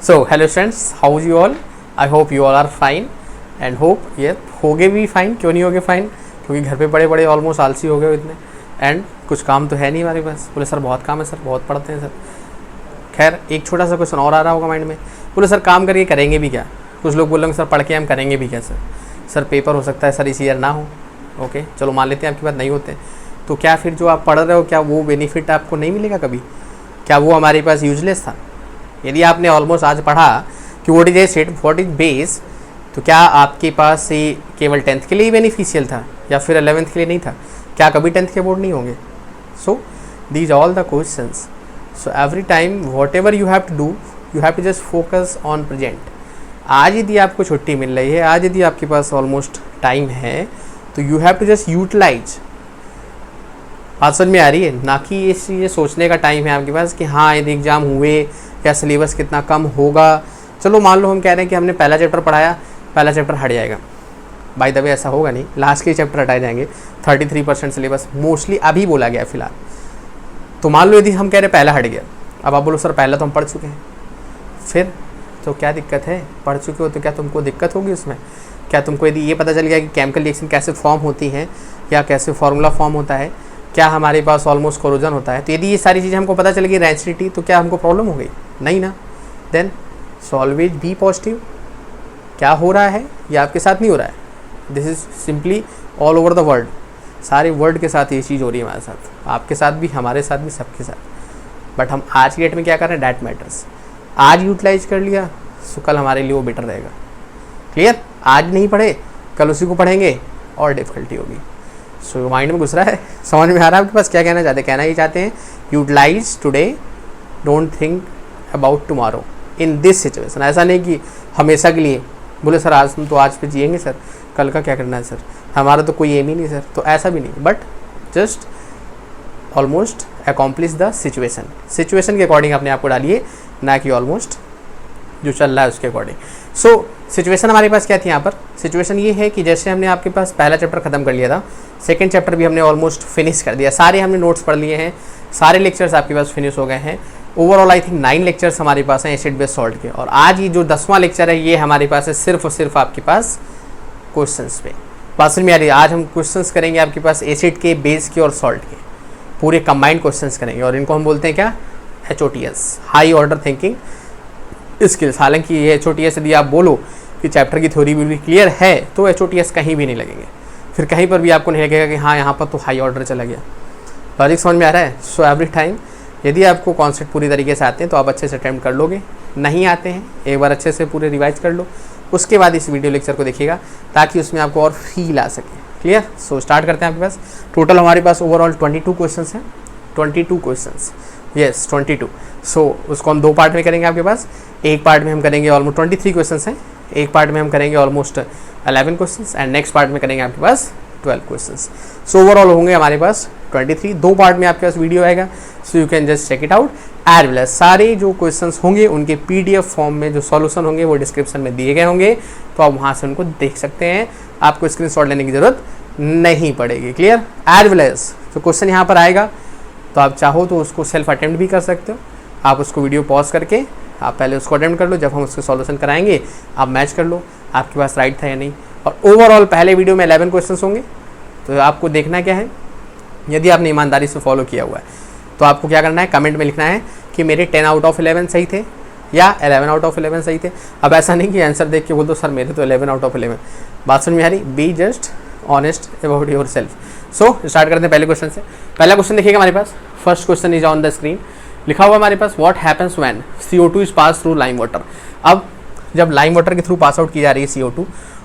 So hello friends, how you all? I hope you all are fine and hope ये होगे भी fine. क्यों नहीं होगे फाइन? क्योंकि घर पे बड़े बड़े ऑलमोस्ट आलसी हो गए इतने, एंड कुछ काम तो है नहीं हमारे पास। बोले सर बहुत काम है सर, बहुत पढ़ते हैं सर। खैर एक छोटा सा क्वेश्चन और आ रहा होगा माइंड में, बोले सर काम करके करेंगे भी क्या? कुछ लोग बोलेंगे सर पढ़ के हम करेंगे भी क्या सर पेपर हो सकता है सर इस ईयर ना हो। ओके चलो मान लेते हैं आपकी बात नहीं होते, तो क्या फिर जो आप पढ़ रहे हो क्या वो बेनिफिट आपको नहीं मिलेगा कभी? क्या वो हमारे पास यूजलेस था? यदि आपने ऑलमोस्ट आज पढ़ा कि what is a set, what is base, तो क्या आपके पास ये केवल 10th के लिए ही बेनिफिशियल था या फिर 11th के लिए नहीं था? क्या कभी 10th के बोर्ड नहीं होंगे? So these all the questions, so every time whatever you have to do, you have to just focus on present. आज यदि आपको छुट्टी मिल रही है, आज यदि आपके पास ऑलमोस्ट टाइम है, तो you have to just utilize. बात समझ में आ रही है? ना कि ये सोचने का टाइम है आपके पास कि हाँ यदि एग्ज़ाम हुए या सिलेबस कितना कम होगा। चलो मान लो हम कह रहे हैं कि हमने पहला चैप्टर पढ़ाया, पहला चैप्टर हट जाएगा। बाय द वे ऐसा होगा नहीं, लास्ट के चैप्टर हटाए जाएंगे। 33% सिलेबस मोस्टली अभी बोला गया फिलहाल। तो मान लो यदि हम कह रहे हैं पहला हट गया, अब आप बोलो सर पहला तो हम पढ़ चुके हैं, फिर तो क्या दिक्कत है? पढ़ चुके हो तो क्या तुमको दिक्कत होगी उसमें? क्या तुमको यदि ये पता चल गया कि केमिकल रिएक्शन कैसे फॉर्म होती है या कैसे फार्मूला फॉर्म होता है, क्या हमारे पास ऑलमोस्ट कोरोजन होता है, तो यदि ये सारी चीज़ें हमको पता चल गई रेंसिडिटी, तो क्या हमको प्रॉब्लम हो गई? नहीं ना। Then always be positive. क्या हो रहा है ये आपके साथ नहीं हो रहा है, this is simply all over the world. सारे वर्ल्ड के साथ ये चीज़ हो रही है हमारे साथ, आपके साथ भी, हमारे साथ भी, सबके साथ। बट हम आज की डेट में क्या कर रहे हैं? That matters. आज यूटिलाइज कर लिया तो कल हमारे लिए वो बेटर रहेगा। क्लियर? आज नहीं पढ़े कल उसी को पढ़ेंगे और डिफिकल्टी होगी। सो माइंड में घुस रहा है? समझ में आ रहा है आपके पास क्या कहना चाहते हैं? कहना ही चाहते हैं utilize today, don't think about tomorrow in this situation. ऐसा नहीं कि हमेशा के लिए बोले सर आज हम तो आज पे जिएंगे सर, कल का क्या करना है सर, हमारा तो कोई एम ही नहीं सर। तो ऐसा भी नहीं, but just almost accomplish the situation. Situation के अकॉर्डिंग अपने आप को डालिए, ना कि ऑलमोस्ट जो चल रहा है उसके अकॉर्डिंग। सो सिचुएशन हमारे पास क्या थी यहाँ पर? सिचुएशन ये है कि जैसे हमने आपके पास पहला चैप्टर खत्म कर लिया था, सेकंड चैप्टर भी हमने ऑलमोस्ट फिनिश कर दिया, सारे हमने नोट्स पढ़ लिए हैं, सारे लेक्चर्स आपके पास फिनिश हो गए हैं। ओवरऑल आई थिंक 9 लेक्चर्स हमारे पास हैं एसिड बेस सॉल्ट के, और आज ये जो 10वां लेक्चर है ये हमारे पास है सिर्फ और सिर्फ आपके पास क्वेश्चंस पे। बात समझ में आ रही है? आज हम क्वेश्चंस करेंगे आपके पास एसिड के, बेस के और सॉल्ट के, पूरे कंबाइंड क्वेश्चंस करेंगे, और इनको हम बोलते हैं क्या? HOTS, high order thinking skills. हालांकि ये HOTS यदि आप बोलो कि चैप्टर की थ्योरी भी क्लियर है, तो HOTS कहीं भी नहीं लगेंगे, फिर कहीं पर भी आपको नहीं लगेगा कि हाँ यहाँ पर तो हाई ऑर्डर चला गया। लॉजिक समझ में आ रहा है? सो एवरी टाइम यदि आपको कॉन्सेप्ट पूरी तरीके से आते हैं तो आप अच्छे से अटेम्प्ट कर लोगे, नहीं आते हैं एक बार अच्छे से पूरे रिवाइज कर लो, उसके बाद इस वीडियो लेक्चर को देखिएगा ताकि उसमें आपको और फील आ सके। क्लियर? सो स्टार्ट करते हैं। आपके पास टोटल हमारे पास ओवरऑल 22 क्वेश्चन हैं, 22 क्वेश्चन, यस 22। सो उसको हम 2 पार्ट में करेंगे आपके पास। एक पार्ट में हम करेंगे ऑलमोस्ट 23 क्वेश्चन हैं, एक पार्ट में हम करेंगे almost 11 question, and next part में करेंगे आपके पास 12 क्वेश्चन। सो ओवरऑल होंगे हमारे पास 23। 2 पार्ट में आपके पास वीडियो आएगा, so you can just check it out as well as सारे जो क्वेश्चंस होंगे उनके PDF फॉर्म में जो सॉल्यूशन होंगे वो डिस्क्रिप्शन में दिए गए होंगे, तो आप वहाँ से उनको देख सकते हैं। आपको स्क्रीनशॉट लेने की ज़रूरत नहीं पड़ेगी। क्लियर? एज वेल एज जो क्वेश्चन यहाँ पर आएगा तो आप चाहो तो उसको सेल्फ अटेम्प्ट भी कर सकते हो। आप उसको वीडियो पॉज करके आप पहले उसको अटेम्प्ट कर लो, जब हम उसके सॉल्यूशन कराएंगे आप मैच कर लो आपके पास राइट था या नहीं। और ओवरऑल पहले वीडियो में 11 क्वेश्चन होंगे, तो आपको देखना क्या है, यदि आपने ईमानदारी से फॉलो किया हुआ है तो आपको क्या करना है, कमेंट में लिखना है कि मेरे 10 आउट ऑफ 11 सही थे या 11 आउट ऑफ 11 सही थे। अब ऐसा नहीं कि आंसर देख के बोल दो सर मेरे तो 11 आउट ऑफ 11। बात समझ में आ रही? Be just honest about yourself. So start करते हैं पहले क्वेश्चन से। पहला क्वेश्चन देखिएगा हमारे पास, first question is on the screen. लिखा हुआ हमारे पास what happens when CO2 is pass through lime water. अब जब लाइम वाटर के थ्रू पास आउट की जा रही है CO2,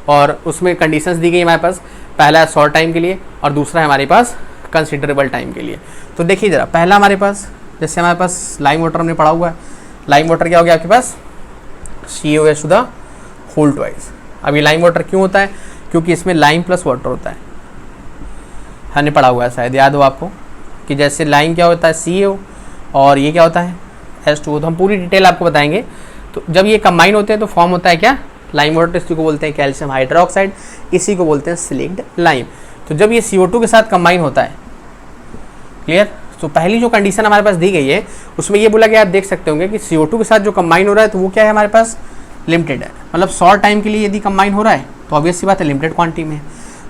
और उसमें कंडीशंस दी गई हमारे पास, पहला है शॉर्ट टाइम के लिए और दूसरा है हमारे पास कंसिडरेबल टाइम के लिए। तो देखिए जरा, पहला हमारे पास जैसे हमारे पास लाइम वाटर हमने पढ़ा हुआ है, लाइम वाटर क्या हो गया आपके पास? COH to the whole twice. अब ये लाइम वाटर क्यों होता है? क्योंकि इसमें लाइम प्लस वाटर होता है, हमने पढ़ा हुआ है शायद याद हो आपको कि जैसे लाइम क्या होता है CO, और ये क्या होता है H2O। तो हम पूरी डिटेल आपको बताएंगे। तो जब ये कंबाइन होते हैं तो फॉर्म होता है क्या? Lime water. इसी को बोलते हैं कैल्शियम हाइड्रोक्साइड, इसी को बोलते हैं स्लिक्ड लाइम। तो जब ये CO2 के साथ कंबाइन होता है, क्लियर, तो पहली जो कंडीशन हमारे पास दी गई है उसमें ये बोला गया, आप देख सकते होंगे कि CO2 के साथ जो कंबाइन हो रहा है तो वो क्या है हमारे पास, लिमिटेड है, मतलब शॉर्ट टाइम के लिए यदि कंबाइन हो रहा है तो ऑब्वियस सी बात है लिमिटेड क्वांटिटी में है।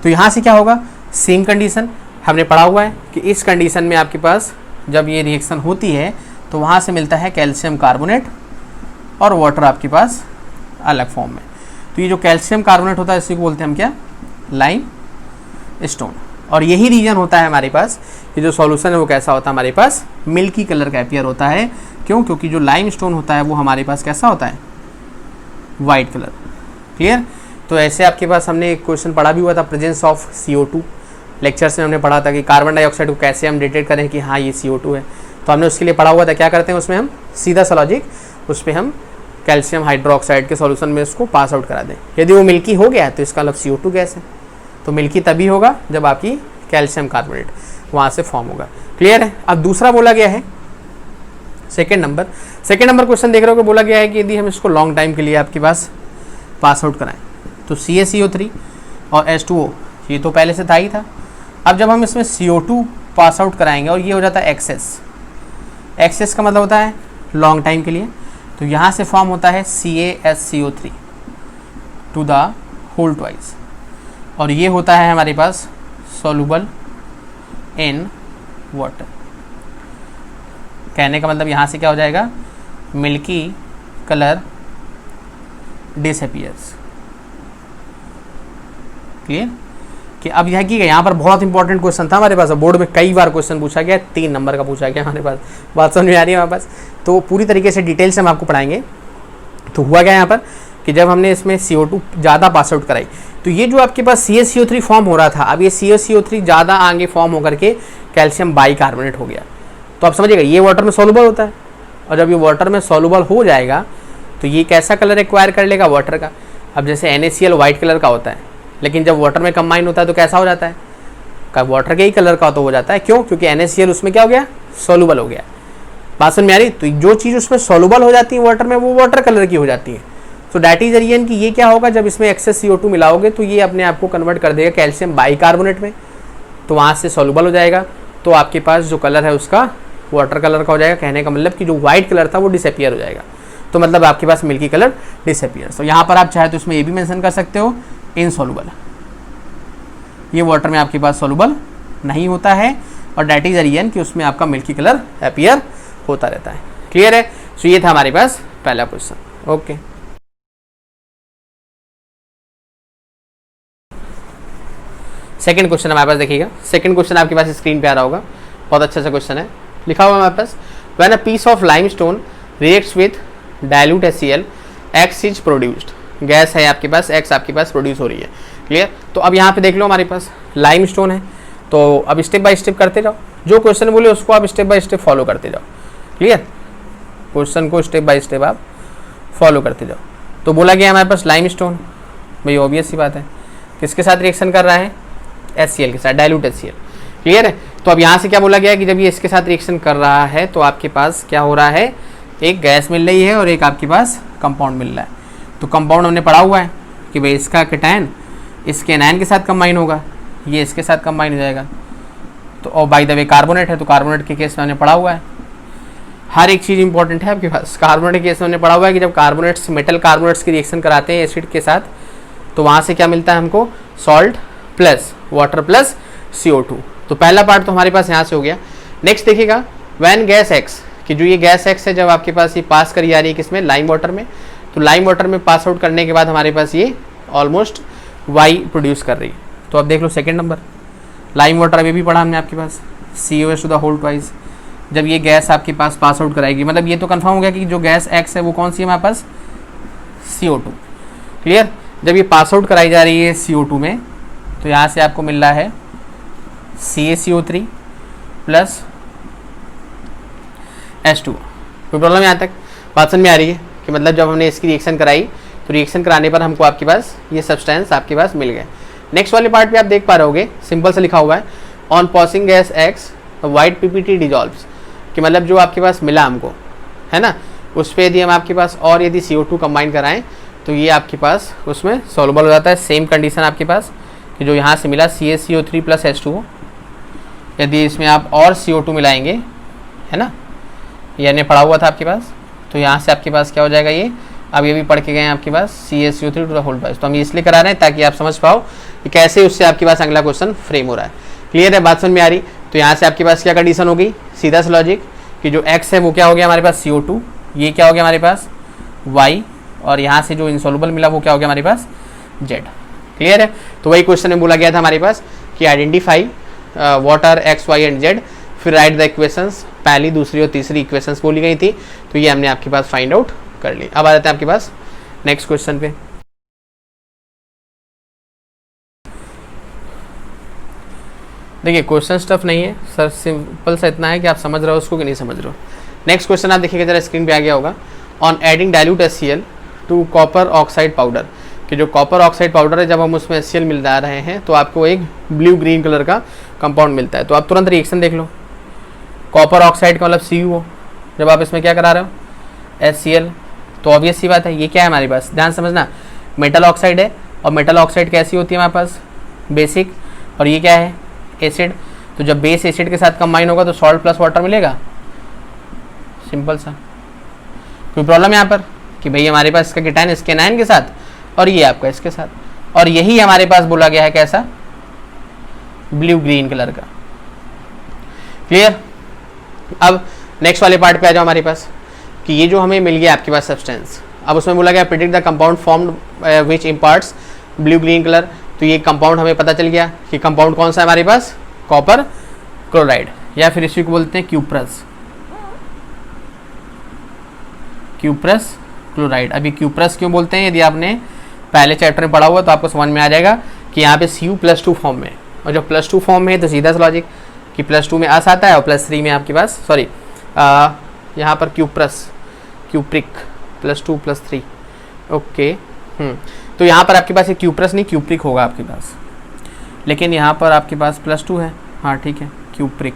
तो यहाँ से क्या होगा, सेम कंडीशन हमने पढ़ा हुआ है कि इस कंडीशन में आपके पास जब ये रिएक्शन होती है तो वहाँ से मिलता है कैल्शियम कार्बोनेट और वाटर आपके पास अलग फॉर्म में। तो ये जो कैल्शियम कार्बोनेट होता है इसी को बोलते हैं हम क्या, लाइम स्टोन। और यही रीजन होता है हमारे पास, ये जो सॉल्यूशन है वो कैसा होता है हमारे पास, मिल्की कलर का अपीयर होता है। क्यों, क्योंकि जो लाइम स्टोन होता है वो हमारे पास कैसा होता है, वाइट कलर। क्लियर। तो ऐसे आपके पास हमने एक क्वेश्चन पढ़ा भी हुआ था, प्रेजेंस ऑफ CO2 लेक्चर्स में हमने पढ़ा था कि कार्बन डाइऑक्साइड को कैसे हम डिटेक्ट करें कि हाँ ये CO2 है। तो हमने उसके लिए पढ़ा हुआ था, क्या करते हैं उसमें हम सीधा सा लॉजिक, उस पर हम कैल्शियम हाइड्रोक्साइड के सॉल्यूशन में उसको पास आउट करा दें। यदि वो मिल्की हो गया तो इसका मतलब CO2 गैस है। तो मिल्की तभी होगा जब आपकी कैल्शियम कार्बोनेट वहाँ से फॉर्म होगा। क्लियर है। अब दूसरा बोला गया है सेकेंड नंबर क्वेश्चन देख रहे हो कि बोला गया है कि यदि हम इसको लॉन्ग टाइम के लिए आपके पास पास आउट कराएं तो CaCO3 और H2O ये तो पहले से था ही था। अब जब हम इसमें CO2 पास आउट कराएंगे और ये हो जाता है एक्सेस का मतलब होता है लॉन्ग टाइम के लिए, तो यहाँ से फॉर्म होता है CaSCO3 to the whole twice, और ये होता है हमारे पास सॉल्युबल इन वाटर। कहने का मतलब यहाँ से क्या हो जाएगा, मिल्की कलर डिसअपियर्स। क्लियर। कि अब यह की यहाँ पर बहुत इंपॉर्टेंट क्वेश्चन था हमारे पास, बोर्ड में कई बार क्वेश्चन पूछा गया, 3 नंबर का पूछा गया हमारे पास। बात समझ में आ रही है हमारे पास। तो पूरी तरीके से डिटेल से हम आपको पढ़ाएंगे। तो हुआ क्या यहाँ पर कि जब हमने इसमें CO2 ज़्यादा पास आउट कराई तो ये जो आपके पास CaCO3 फॉर्म हो रहा था, अब ये CaCO3 ज़्यादा आगे फॉर्म होकर के कैल्शियम बाइकार्बोनेट हो गया। तो आप समझिएगा ये वाटर में सॉल्युबल होता है, और जब ये वाटर में सॉल्युबल हो जाएगा तो ये कैसा कलर एक्वायर कर लेगा, वाटर का। अब जैसे NaCl वाइट कलर का होता है, लेकिन जब वाटर में कंबाइन होता है तो कैसा हो जाता है, वाटर के ही कलर का तो हो जाता है। क्यों, क्योंकि NaCl उसमें क्या हो गया, सॉल्युबल हो गया। बात समझ में आ रही। तो जो चीज़ उसमें सॉल्युबल हो जाती है वाटर में वो वाटर कलर की हो जाती है। सो डैट इज रीजन कि ये क्या होगा, जब इसमें एक्सेस CO2 मिलाओगे तो ये अपने आप को कन्वर्ट कर देगा कैल्शियम बाइकार्बोनेट में, तो वहाँ से सॉल्युबल हो जाएगा। तो आपके पास जो कलर है उसका वाटर कलर का हो जाएगा। कहने का मतलब कि जो व्हाइट कलर था वो डिसअपियर हो जाएगा। तो मतलब आपके पास मिल्की कलर डिसअपियर। तो यहाँ पर आप चाहे तो इसमें ये भी मेंशन कर सकते हो इनसॉल्युबल, ये वाटर में आपके पास सॉल्युबल नहीं होता है, और डैट इज रीजन कि उसमें आपका मिल्की कलर अपीयर होता रहता है। क्लियर है। सो ये था हमारे पास पहला क्वेश्चन। ओके, सेकंड क्वेश्चन हमारे पास देखिएगा। सेकंड क्वेश्चन आपके पास स्क्रीन पे आ रहा होगा, बहुत अच्छा सा क्वेश्चन है। लिखा हुआ हमारे पास, when a piece of limestone reacts with dilute HCl X is produced. Gas है आपके पास, X आपके पास प्रोड्यूस हो रही है। क्लियर। तो अब यहाँ पे देख लो हमारे पास लाइमस्टोन है, तो अब स्टेप बाय स्टेप करते जाओ, जो क्वेश्चन बोले उसको आप स्टेप बाय स्टेप फॉलो करते जाओ। क्लियर। क्वेश्चन को स्टेप बाय स्टेप आप फॉलो करते जाओ। तो बोला गया हमारे पास लाइमस्टोन, भाई ऑब्वियस सी बात है किसके साथ रिएक्शन कर रहा है, HCl के साथ, डाइल्यूट HCl। क्लियर है। तो अब यहाँ से क्या बोला गया है कि जब ये इसके साथ रिएक्शन कर रहा है तो आपके पास क्या हो रहा है, एक गैस मिल रही है और एक आपके पास कंपाउंड मिल रहा है। तो कंपाउंड हमने पढ़ा हुआ है कि भाई इसका केटायन इसके एनायन के साथ कंबाइन होगा, ये इसके साथ कंबाइन हो जाएगा। तो और बाय द वे कार्बोनेट है, तो कार्बोनेट के केस में हमने पढ़ा हुआ है, हर एक चीज़ इंपॉर्टेंट है आपके पास। कार्बोनेट के केस में हमने पढ़ा हुआ है कि जब कार्बोनेट्स मेटल कार्बोनेट्स की रिएक्शन कराते हैं एसिड के साथ तो वहाँ से क्या मिलता है हमको, salt plus water plus CO2। तो पहला पार्ट तो हमारे पास यहाँ से हो गया। नेक्स्ट देखिएगा, व्हेन गैस X, कि जो ये गैस X है जब आपके पास ये पास करी जा रही है किसमें, लाइम वाटर में, तो लाइम वाटर में पास आउट करने के बाद हमारे पास ये ऑलमोस्ट Y प्रोड्यूस कर रही है। तो अब देख लो सेकंड नंबर, लाइम वाटर अभी भी पढ़ा हमने आपके पास, COH to the whole twice. जब ये गैस आपके पास पास आउट कराएगी, मतलब ये तो कंफर्म हो गया कि जो गैस X है वो कौन सी है हमारे पास, CO2। क्लियर। जब ये पास आउट कराई जा रही है CO2 में तो यहाँ से आपको मिल रहा है CaCO3 प्लस H2। कोई प्रॉब्लम यहाँ तक बात समझ में आ रही है कि मतलब जब हमने इसकी रिएक्शन कराई तो रिएक्शन कराने पर हमको आपके पास ये सब्सटेंस आपके पास मिल गए। नेक्स्ट वाले पार्ट पे आप देख पा रहे होगे, सिंपल से लिखा हुआ है, on passing gas X white PPT dissolves, कि मतलब जो आपके पास मिला हमको है ना, उस पर यदि हम आपके पास और यदि CO2 कंबाइन कराएं तो ये आपके पास उसमें सॉल्युबल हो जाता है। सेम कंडीशन आपके पास कि जो यहाँ से मिला CaCO3 प्लस H2O, यदि इसमें आप और CO2 मिलाएंगे, है ना, ये हमने पढ़ा हुआ था आपके पास, तो यहाँ से आपके पास क्या हो जाएगा, ये अब ये भी पढ़ के गए हैं आपके पास CaCO3 टू द होल 5। तो हम ये इसलिए करा रहे हैं ताकि आप समझ पाओ कि कैसे उससे आपके पास अगला क्वेश्चन फ्रेम हो रहा है। क्लियर है, बात समझ में आ रही। तो यहाँ से आपके पास क्या कंडीशन होगी, सीधा सा लॉजिक कि जो x है वो क्या हो गया हमारे पास CO2, ये क्या हो गया हमारे पास y, और यहाँ से जो इंसॉल्युबल मिला वो क्या हो गया हमारे पास z। क्लियर है, तो वही क्वेश्चन में बोला गया था हमारे पास कि identify what are x, y and z, फिर राइट द इक्वेशंस, पहली दूसरी और तीसरी इक्वेशंस बोली गई थी, तो ये हमने आपके पास फाइंड आउट कर ली। अब आ जाते हैं आपके पास नेक्स्ट क्वेश्चन पे। देखिए क्वेश्चन टफ नहीं है सर, सिंपल सा इतना है कि आप समझ रहे हो उसको कि नहीं समझ रहे हो। नेक्स्ट क्वेश्चन आप देखिएगा जरा, स्क्रीन पे आ गया होगा। On adding dilute HCl to copper oxide powder, कि जो कॉपर ऑक्साइड पाउडर है जब हम उसमें HCl मिला रहे हैं तो आपको एक ब्लू ग्रीन कलर का कंपाउंड मिलता है। तो आप तुरंत रिएक्शन देख लो, कॉपर ऑक्साइड का मतलब CuO, जब आप इसमें क्या करा रहे हो HCl, तो ऑब्वियस सी बात है ये क्या है हमारे पास, ध्यान समझना, मेटल ऑक्साइड है, और मेटल ऑक्साइड कैसी होती है हमारे पास बेसिक, और ये क्या है एसिड। तो जब बेस एसिड के साथ कंबाइन होगा तो सॉल्ट प्लस वाटर मिलेगा, सिंपल सा। कोई प्रॉब्लम यहाँ पर कि भाई हमारे पास इसका कीटायन इसके एनायन के साथ और ये आपका इसके साथ, और यही हमारे पास बोला गया है कैसा, ब्लू ग्रीन कलर का। क्लियर। अब नेक्स्ट वाले पार्ट पे आ जाओ हमारे पास कि ये जो हमें मिल गया आपके पास सब्सटेंस, अब उसमें बोला गया predict the compound formed which imparts blue green colour. तो ये कंपाउंड हमें पता चल गया कि कंपाउंड कौन सा है हमारे पास, कॉपर क्लोराइड, या फिर इसी को बोलते हैं क्यूप्रस, क्यूप्रस क्लोराइड। अभी क्यूप्रस क्यों बोलते हैं, यदि आपने पहले चैप्टर में पढ़ा हुआ तो आपको समझ में आ जाएगा कि यहाँ पे Cu+2 फॉर्म में, और जब +2 फॉर्म में है तो सीधा सा लॉजिक कि +2 में अस आता है और +3 में आपके पास सॉरी यहाँ पर क्यूप्रस क्यूप्रिक +2 +3 ओके। तो यहाँ पर आपके पास ये क्यूप्रस नहीं क्यूप्रिक होगा आपके पास, लेकिन यहाँ पर आपके पास +2 है, हाँ ठीक है क्यूप्रिक।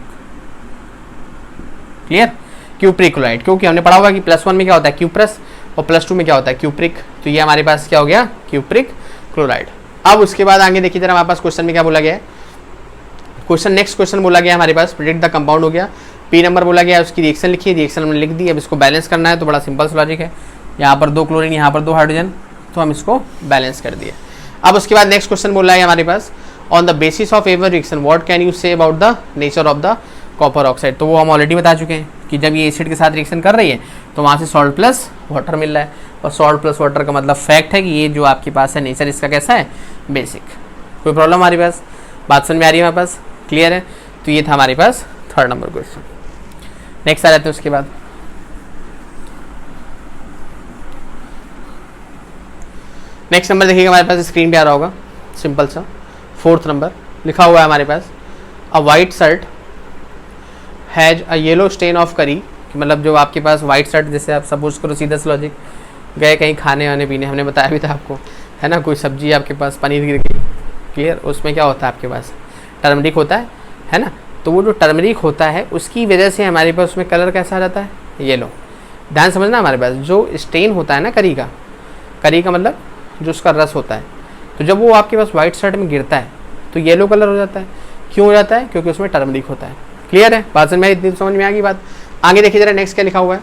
क्लियर, क्यूप्रिक क्लोराइड, क्योंकि हमने पढ़ा होगा कि +1 में क्या होता है क्यूप्रस और +2 में क्या होता है क्यूप्रिक, तो ये हमारे पास क्या हो गया क्यूप्रिक क्लोराइड। अब उसके बाद आगे देखिए जरा हमारे पास क्वेश्चन में क्या बोला गया है, क्वेश्चन नेक्स्ट क्वेश्चन बोला गया हमारे पास प्रेडिक्ट द कंपाउंड हो गया, P नंबर बोला गया, उसकी रिएक्शन लिखिए, रिएक्शन हमने लिख दी। अब इसको बैलेंस करना है तो बड़ा सिंपल सा लॉजिक है, यहाँ पर 2 क्लोरीन यहाँ पर 2 हाइड्रोजन, तो हम इसको बैलेंस कर दिए। अब उसके बाद नेक्स्ट क्वेश्चन बोला है हमारे pass on the basis of ever reaction what can you say about the nature of the copper oxide. तो वो हम ऑलरेडी बता चुके हैं कि जब ये एसिड के साथ रिएक्शन कर रही है तो वहाँ से सॉल्ट प्लस वाटर मिल रहा है, और सॉल्ट प्लस वाटर का मतलब फैक्ट है कि ये जो आपके पास है नेचर इसका कैसा है बेसिक। कोई प्रॉब्लम हमारे पास, बात समझ में आ रही है हमारे पास, क्लियर है। तो ये था हमारे पास 3rd नंबर क्वेश्चन। नेक्स्ट आ जाते हैं उसके बाद नेक्स्ट नंबर देखिएगा हमारे पास स्क्रीन पे आ रहा होगा, सिंपल सा 4th नंबर लिखा हुआ है हमारे पास, a white shirt has a yellow stain of curry, मतलब जो आपके पास वाइट शर्ट, जैसे आप सपोज करो सीधा सा लॉजिक गए कहीं खाने वाने पीने, हमने बताया भी था आपको, है ना, कोई सब्जी आपके पास पनीर गिर गई, क्लियर, उसमें क्या होता है आपके पास टर्मरिक होता है ना, तो वो जो टर्मरिक होता है उसकी वजह से हमारे पास उसमें कलर कैसा रहता है येलो। ध्यान समझना, हमारे पास जो स्टेन होता है ना करी का मतलब जो उसका रस होता है, तो जब वो आपके पास वाइट शर्ट में गिरता है तो येलो कलर हो जाता है। क्यों हो जाता है, क्योंकि उसमें टर्मरिक होता है। क्लियर है, बात में इतनी समझ में आ गई बात। आगे देखिए जरा नेक्स्ट क्या लिखा हुआ है,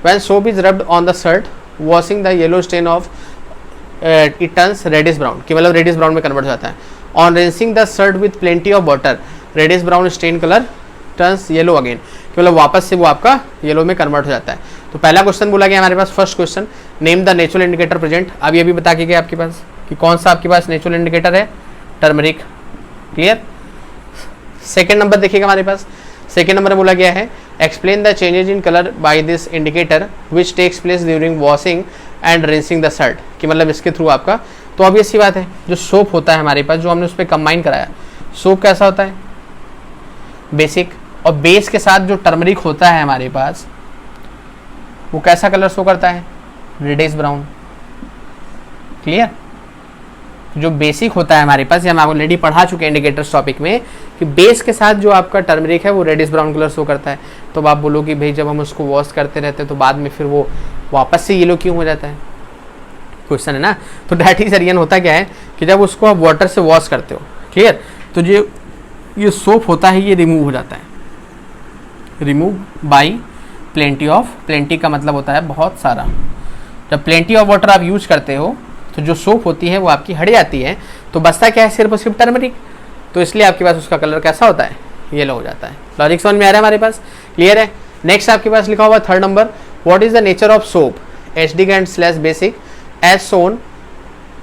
when soap is rubbed on the shirt washing the yellow stain of it turns reddish brown, कि मतलब रेडिश ब्राउन में कन्वर्ट हो जाता है। On rinsing the shirt with plenty of water reddish brown stain colour turns yellow again, कि मतलब वापस से वो आपका येलो में कन्वर्ट हो जाता है। तो पहला क्वेश्चन बोला गया हमारे पास, first question name the natural indicator present. अब ये भी बता के गया आपके पास कि कौन सा आपके पास नेचुरल इंडिकेटर है, टर्मरिक। क्लियर। सेकेंड नंबर देखिएगा हमारे पास, सेकेंड नंबर में बोला गया है explain the changes in colour by this indicator which takes place during washing and rinsing the shirt, कि मतलब इसके थ्रू आपका, तो अब ये सी बात है जो सोप होता है हमारे पास, जो हमने उस पर कंबाइन कराया, सोप कैसा होता है बेसिक, और बेस के साथ जो टर्मरिक होता है हमारे पास वो कैसा कलर शो करता है, रेडिश ब्राउन। क्लियर। जो बेसिक होता है हमारे पास, ये हम ऑलरेडी पढ़ा चुके हैं इंडिकेटर्स टॉपिक में, कि बेस के साथ जो आपका टर्मरिक है वो रेडिश ब्राउन कलर शो करता है। तो अब आप बोलो कि भाई जब हम उसको वॉश करते रहते हैं तो बाद में फिर वो वापस से येलो क्यों हो जाता है, क्वेश्चन है ना। तो डैट इज रीजन होता क्या है कि जब उसको आप वाटर से वॉश करते हो, क्लियर, तो जो ये सोप होता है ये रिमूव हो जाता है, remove by plenty of, plenty का मतलब होता है बहुत सारा। जब प्लेंटी ऑफ वाटर आप यूज करते हो तो जो सोप होती है वो आपकी हट जाती है, तो बचता क्या है सिर्फ और सिर्फ टर्मरिक, तो इसलिए आपके पास उसका कलर कैसा होता है, येलो हो जाता है। लॉजिक समझ में आ रहा है हमारे पास, क्लियर है। नेक्स्ट आपके पास लिखा हुआ third number, what is the nature of soap acidic and slash basic as shown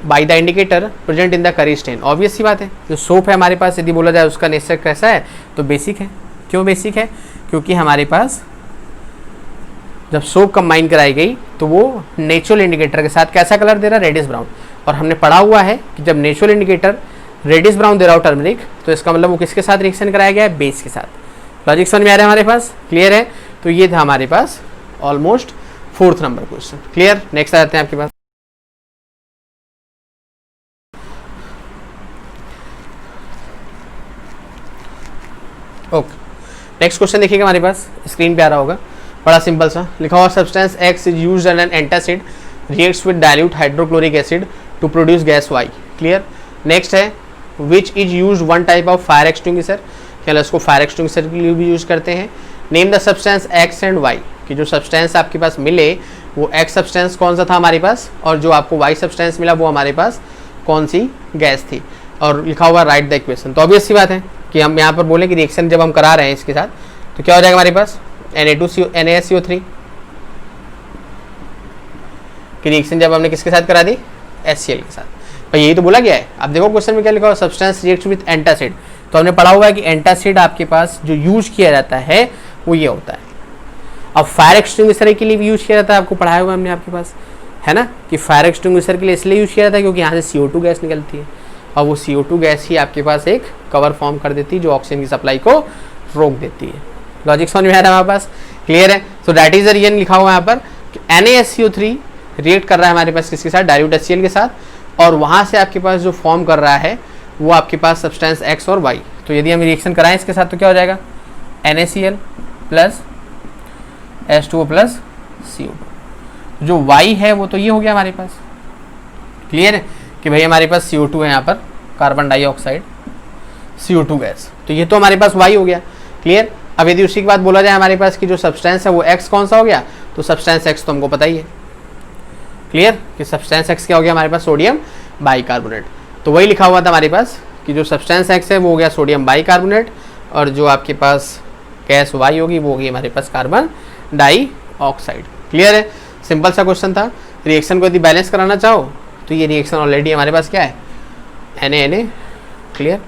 by the indicator present in the curry stain. Obvious सी बात है, जो सोप है हमारे पास यदि बोला जाए उसका नेचर कैसा है तो बेसिक है। क्यों बेसिक है, क्योंकि हमारे पास जब सोप कंबाइन कराई गई तो वो नेचुरल इंडिकेटर के साथ कैसा कलर दे रहा है, रेडिश ब्राउन। और हमने पढ़ा हुआ है कि जब नेचुरल इंडिकेटर रेडिश ब्राउन दे रहा हो टर्मरिक, तो इसका मतलब वो किसके साथ रिएक्शन कराया गया है, बेस के साथ। लॉजिक समझ में आ रहा है हमारे पास, क्लियर है। तो ये था हमारे पास almost fourth number question, clear. Next आ जाते हैं आपके पास, ओके नेक्स्ट क्वेश्चन देखिएगा हमारे पास, स्क्रीन पे आ रहा होगा, बड़ा सिंपल सा लिखा हुआ, substance X is used an antacid reacts with dilute hydrochloric acid to produce gas Y, clear. Next है which is used one type of fire extinguisher, क्या इसको फायर एक्सटिंग्विशर के लिए भी यूज करते हैं। Name the substance X and Y, कि जो सब्सटेंस आपके पास मिले वो एक्स सब्सटेंस कौन सा था हमारे पास, और जो आपको वाई सब्सटेंस मिला वो हमारे पास कौन सी गैस थी। और लिखा हुआ राइट द इक्वेशन, तो ऑब्वियस सी बात है कि हम यहाँ पर बोलें कि रिएक्शन जब हम करा रहे हैं इसके साथ तो क्या हो जाएगा हमारे पास NaSCO3 की रिएक्शन जब हमने किसके साथ करा दी, HCl के साथ। भाई यही तो बोला गया है। अब देखो क्वेश्चन में क्या लिखा हुआ, सब्सटेंस रिएक्ट विद एंटासिड, तो हमने पढ़ा हुआ है कि एंटासिड आपके पास जो यूज किया जाता है वो ये होता है। अब फायर एक्सटिंग्विशर के लिए भी यूज किया जाता है, आपको पढ़ाया हुआ हमने आपके पास, है ना, कि फायर एक्सटिंग्विशर के लिए इसलिए यूज किया जाता है क्योंकि यहाँ से CO2 गैस निकलती है, और वो CO2 गैस ही आपके पास एक कवर फॉर्म कर देती है जो ऑक्सीजन की सप्लाई को रोक देती है। लॉजिक समझ में आ रहा है हमारे पास, क्लियर है। So that is the reason लिखा हुआ है यहाँ पर NaSCO3 रिएक्ट कर रहा है हमारे पास किसके साथ, डाइल्यूट HCl के साथ, और वहाँ से आपके पास जो फॉर्म कर रहा है वो आपके पास सब्सटेंस एक्स और वाई। तो यदि हम रिएक्शन कराएं इसके साथ तो क्या हो जाएगा, NaCl plus H2O plus CO2। जो वाई है वो तो ये हो गया हमारे पास, क्लियर है, कि भाई हमारे पास CO2 है यहाँ पर, कार्बन डाइऑक्साइड CO2 गैस, तो ये तो हमारे पास वाई हो गया, क्लियर। अब यदि उसी के बाद बोला जाए हमारे पास कि जो सब्सटेंस है वो एक्स कौन सा हो गया, तो सब्सटेंस एक्स तो हमको पता ही है, क्लियर, कि सब्सटेंस एक्स क्या हो गया हमारे पास, सोडियम बाइकार्बोनेट। तो वही लिखा हुआ था हमारे पास कि जो सब्सटेंस एक्स है वो हो गया सोडियम बाइकार्बोनेट, और जो आपके पास गैस वाई होगी वो होगी हमारे पास कार्बन डाइऑक्साइड, क्लियर है। सिंपल सा क्वेश्चन था। रिएक्शन को यदि बैलेंस कराना चाहो तो ये रिएक्शन ऑलरेडी हमारे पास क्या है, Na, क्लियर,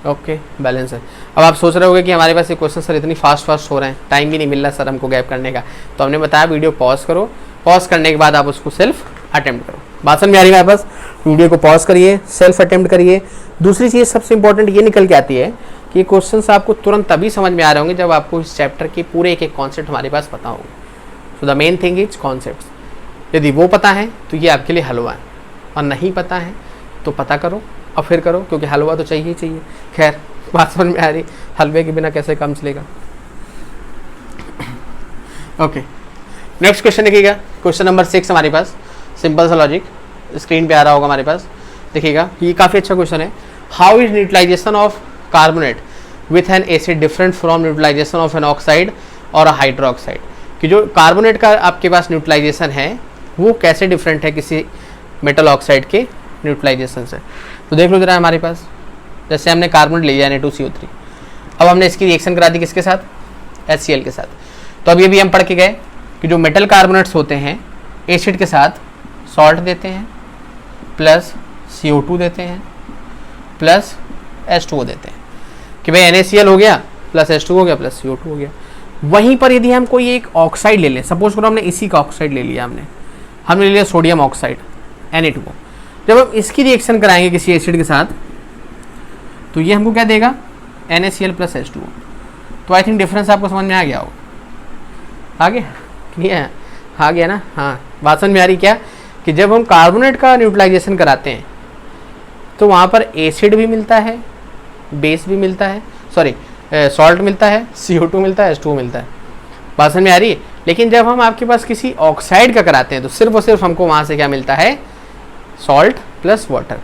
ओके, बैलेंस है। अब आप सोच रहे होंगे कि हमारे पास ये क्वेश्चन सर इतनी फास्ट हो रहे हैं, टाइम भी नहीं मिल रहा सर हमको गैप करने का, तो हमने बताया वीडियो पॉज करो, पॉज करने के बाद आप उसको सेल्फ अटेम्प्ट करो। बात समझ में आ रही है हमारे पास, वीडियो को पॉज करिए, सेल्फ अटेम्प्ट करिए। दूसरी चीज़ सबसे इंपॉर्टेंट ये निकल के आती है कि ये क्वेश्चन आपको तुरंत तभी समझ में आ रहे होंगे जब आपको इस चैप्टर के पूरे एक एक कॉन्सेप्ट हमारे पास पता होंगे। So the main thing is concept. यदि वो पता है तो ये आपके लिए हलवा है, और नहीं पता है तो पता करो और फिर करो, क्योंकि हलवा तो चाहिए ही चाहिए। खैर बात समझ में आ रही, हलवे के बिना कैसे काम चलेगा। ओके नेक्स्ट क्वेश्चन देखिएगा, क्वेश्चन नंबर 6 हमारे पास, सिंपल सा लॉजिक, स्क्रीन पे आ रहा होगा हमारे पास, देखिएगा ये काफ़ी अच्छा क्वेश्चन है। How is neutralisation of carbonate with an acid different from neutralisation of an oxide और हाइड्रोक्साइड, कि जो कार्बोनेट का आपके पास न्यूट्रलाइजेशन है वो कैसे डिफरेंट है किसी मेटल ऑक्साइड के न्यूट्रलाइजेशन से। तो देख लो जरा हमारे पास, जैसे हमने कार्बोनेट ले लिया Na2CO3, अब हमने इसकी रिएक्शन करा दी किसके साथ, HCl के साथ। तो अब ये भी हम पढ़ के गए कि जो मेटल कार्बोनेट्स होते हैं एसिड के साथ सॉल्ट देते हैं, प्लस CO2 देते हैं, प्लस H2O देते हैं, कि भाई NaCl हो गया प्लस H2O हो गया प्लस CO2 हो गया। वहीं पर यदि हम कोई एक ऑक्साइड ले लें, सपोज करो हमने इसी का ऑक्साइड ले लिया, हमने ले लिया सोडियम ऑक्साइड Na2O, जब हम इसकी रिएक्शन कराएंगे किसी एसिड के साथ तो ये हमको क्या देगा, NaCl प्लस H2O। तो आई थिंक डिफरेंस आपको समझ में आ गया होगा, आ गया, क्लियर, आ गया ना। हाँ बात समझ में आ रही क्या, कि जब हम कार्बोनेट का न्यूट्रलाइजेशन कराते हैं तो वहाँ पर एसिड भी मिलता है, बेस भी मिलता है, सॉरी सॉल्ट मिलता है, CO2 मिलता है, H2O मिलता है। बात समझ में आ रही है। लेकिन जब हम आपके पास किसी ऑक्साइड का कराते हैं तो सिर्फ और सिर्फ हमको वहाँ से क्या मिलता है, सॉल्ट प्लस वाटर।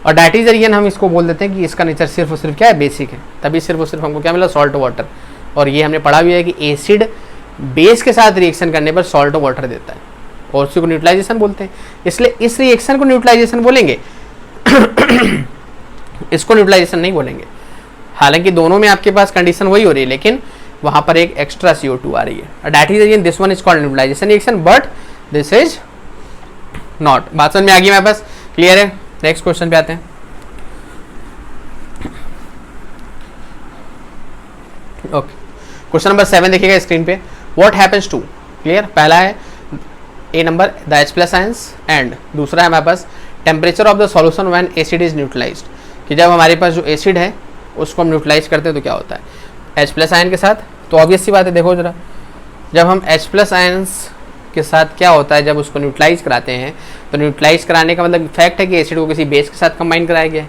और दैट इज द रीजन हम इसको बोल देते हैं कि इसका नेचर सिर्फ और सिर्फ क्या है, बेसिक है, तभी सिर्फ और सिर्फ हमको क्या मिला, सॉल्ट वाटर। और ये हमने पढ़ा भी है कि एसिड बेस के साथ रिएक्शन करने पर सॉल्ट वाटर देता है और उसी को न्यूट्रलाइजेशन बोलते हैं, इसलिए इस रिएक्शन को न्यूट्रलाइजेशन बोलेंगे इसको न्यूट्रलाइजेशन नहीं बोलेंगे। हालांकि दोनों में आपके पास कंडीशन वही हो रही है, लेकिन वहां पर एक एक्स्ट्रा CO2 आ रही है। That is again this one is called neutralisation reaction, but this is not. बात समझ में आ गई मेरे पास, क्लियर है? नेक्स्ट क्वेश्चन पे आते हैं। ओके, क्वेश्चन नंबर 7 देखिएगा स्क्रीन पे। व्हाट हैपेंस टू, क्लियर, पहला है A number the H+ ions and दूसरा है हमारे पास temperature of the solution when acid is neutralized, कि जब हमारे पास जो एसिड है उसको हम न्यूट्रलाइज करते हैं तो क्या होता है H+ आयन के साथ। तो ऑब्वियस सी बात है, देखो जरा, जब हम H+ आयंस के साथ क्या होता है, जब उसको न्यूट्रलाइज कराते हैं तो न्यूट्रलाइज कराने का मतलब फैक्ट है कि एसिड को किसी बेस के साथ कंबाइन कराया गया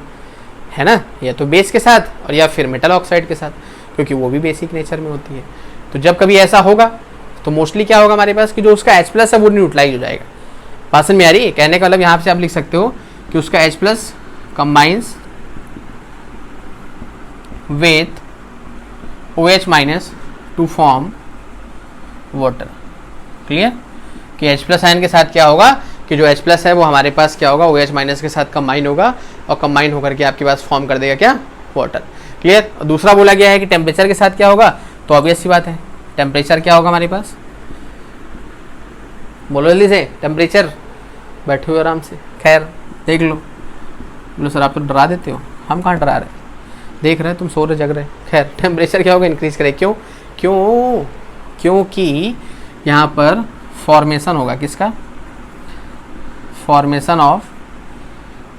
है ना, या तो बेस के साथ और या फिर मेटल ऑक्साइड के साथ, क्योंकि वो भी बेसिक नेचर में होती है। तो जब कभी ऐसा होगा तो मोस्टली क्या होगा हमारे पास कि जो उसका H+ है वो न्यूट्रलाइज हो जाएगा। बात समझ में आ रही है? कहने का मतलब यहाँ से आप लिख सकते हो कि उसका H+ combines with OH- to form water. Clear? कि H+ आयन के साथ क्या होगा कि जो H+ है वो हमारे पास क्या होगा, OH- के साथ कंबाइन होगा और कंबाइन होकर के आपके पास फॉर्म कर देगा क्या, वाटर। क्लियर? दूसरा बोला गया है कि टेम्परेचर के साथ क्या होगा, तो ऑब्वियस सी बात है टेम्परेचर क्या होगा हमारे पास, बोलो जल्दी से, टेम्परेचर, बैठे हुए आराम से, खैर देख लो। बोलो सर आप तो डरा देते हो, हम कहाँ डरा रहे, देख रहे हैं तुम सो रहे जग रहे। खैर टेम्परेचर क्या होगा, इंक्रीज करे। क्यों? क्योंकि यहाँ पर फॉर्मेशन होगा किसका, formation of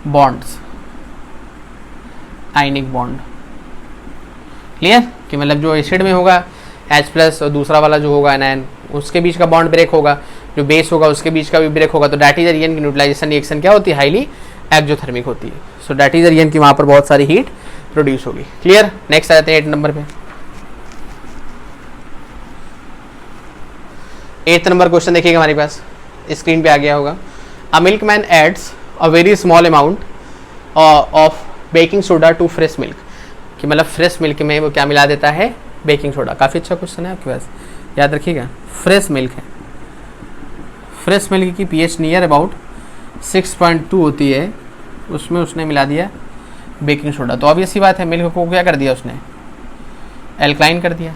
bonds, ionic bond. Clear? कि मतलब जो एसिड में होगा H+ और दूसरा वाला जो होगा एनायन, उसके बीच का बॉन्ड ब्रेक होगा, जो बेस होगा उसके बीच का भी ब्रेक होगा। तो दैट इज द रीजन की न्यूट्रलाइजेशन रिएक्शन क्या होती है, हाईली एक्सोथर्मिक होती है। So that is the reason की वहाँ पर बहुत सारी हीट प्रोड्यूस होगी। क्लियर? नेक्स्ट आ जाते हैं 8 नंबर पे। 8th नंबर क्वेश्चन देखिएगा हमारे पास, स्क्रीन पे आ गया होगा। A milkman adds a very small amount of baking soda to fresh milk, कि मतलब फ्रेश मिल्क में वो क्या मिला देता है, बेकिंग सोडा। काफ़ी अच्छा क्वेश्चन है आपके पास, याद रखिएगा। फ्रेश मिल्क है, फ्रेश मिल्क की pH नियर अबाउट 6.2 होती है, उसमें उसने मिला दिया बेकिंग सोडा। तो ऑब्वियस सी बात है मिल्क को क्या कर दिया उसने, एल्कलाइन कर दिया,